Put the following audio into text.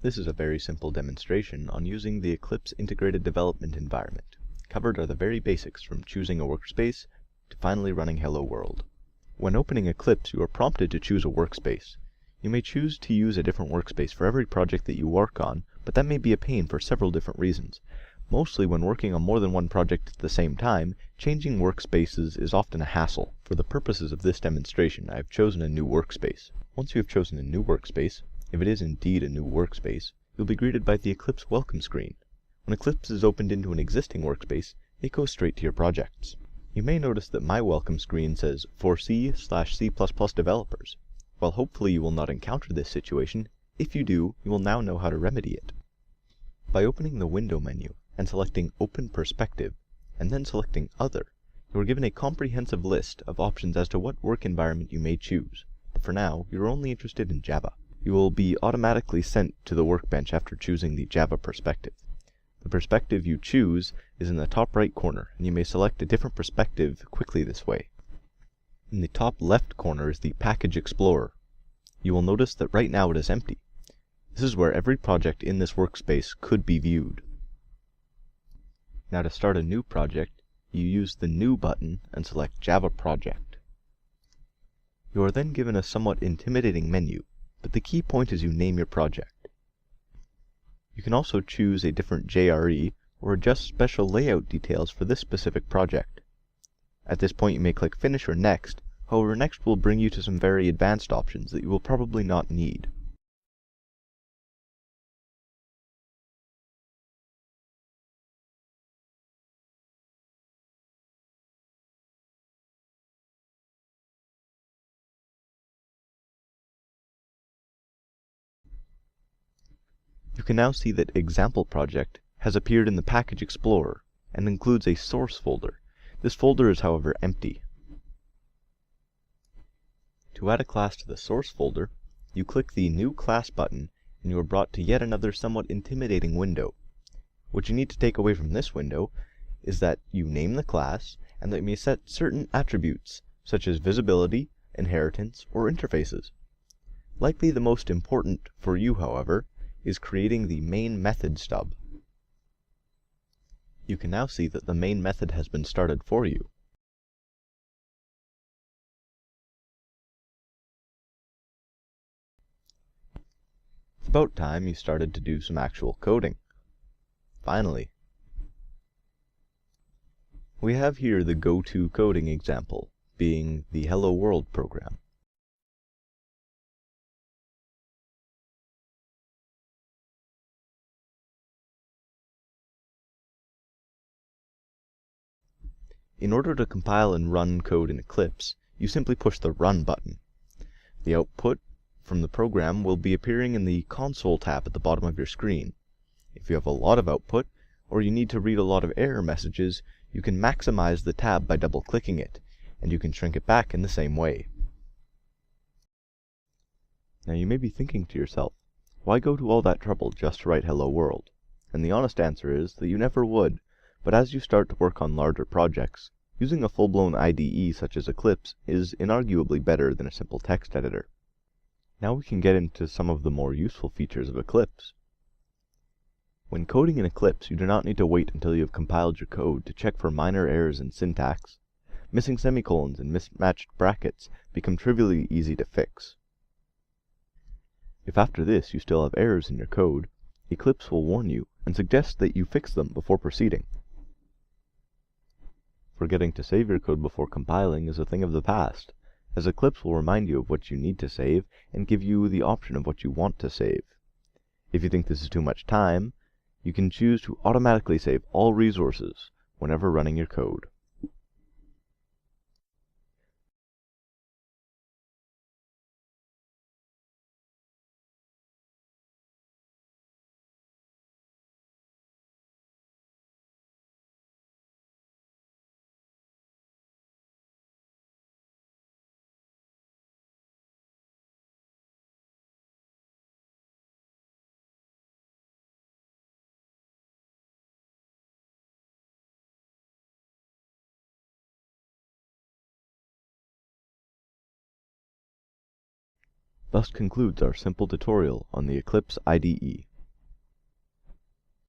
This is a very simple demonstration on using the Eclipse integrated development environment. Covered are the very basics from choosing a workspace to finally running Hello World. When opening Eclipse, you are prompted to choose a workspace. You may choose to use a different workspace for every project that you work on, but that may be a pain for several different reasons. Mostly when working on more than one project at the same time, changing workspaces is often a hassle. For the purposes of this demonstration, I have chosen a new workspace. Once you have chosen a new workspace, if it is indeed a new workspace, you'll be greeted by the Eclipse welcome screen. When Eclipse is opened into an existing workspace, it goes straight to your projects. You may notice that my welcome screen says for C/C++ developers. While hopefully you will not encounter this situation, if you do, you will now know how to remedy it. By opening the window menu and selecting Open Perspective, and then selecting Other, you are given a comprehensive list of options as to what work environment you may choose. But for now, you are only interested in Java. You will be automatically sent to the workbench after choosing the Java perspective. The perspective you choose is in the top right corner, and you may select a different perspective quickly this way. In the top left corner is the Package Explorer. You will notice that right now it is empty. This is where every project in this workspace could be viewed. Now to start a new project, you use the New button and select Java Project. You are then given a somewhat intimidating menu, but the key point is you name your project. You can also choose a different JRE or adjust special layout details for this specific project. At this point you may click Finish or Next, however Next will bring you to some very advanced options that you will probably not need. You can now see that Example Project has appeared in the Package Explorer and includes a source folder. This folder is however empty. To add a class to the source folder, you click the New Class button and you are brought to yet another somewhat intimidating window. What you need to take away from this window is that you name the class and that you may set certain attributes such as visibility, inheritance, or interfaces. Likely the most important for you, however, is creating the main method stub. You can now see that the main method has been started for you. It's about time you started to do some actual coding. Finally. We have here the go-to coding example, being the Hello World program. In order to compile and run code in Eclipse, you simply push the Run button. The output from the program will be appearing in the Console tab at the bottom of your screen. If you have a lot of output, or you need to read a lot of error messages, you can maximize the tab by double-clicking it, and you can shrink it back in the same way. Now you may be thinking to yourself, why go to all that trouble just to write Hello World? And the honest answer is that you never would. But as you start to work on larger projects, using a full-blown IDE such as Eclipse is inarguably better than a simple text editor. Now we can get into some of the more useful features of Eclipse. When coding in Eclipse, you do not need to wait until you have compiled your code to check for minor errors in syntax. Missing semicolons and mismatched brackets become trivially easy to fix. If after this you still have errors in your code, Eclipse will warn you and suggest that you fix them before proceeding. Forgetting to save your code before compiling is a thing of the past, as Eclipse will remind you of what you need to save and give you the option of what you want to save. If you think this is too much time, you can choose to automatically save all resources whenever running your code. Thus concludes our simple tutorial on the Eclipse IDE.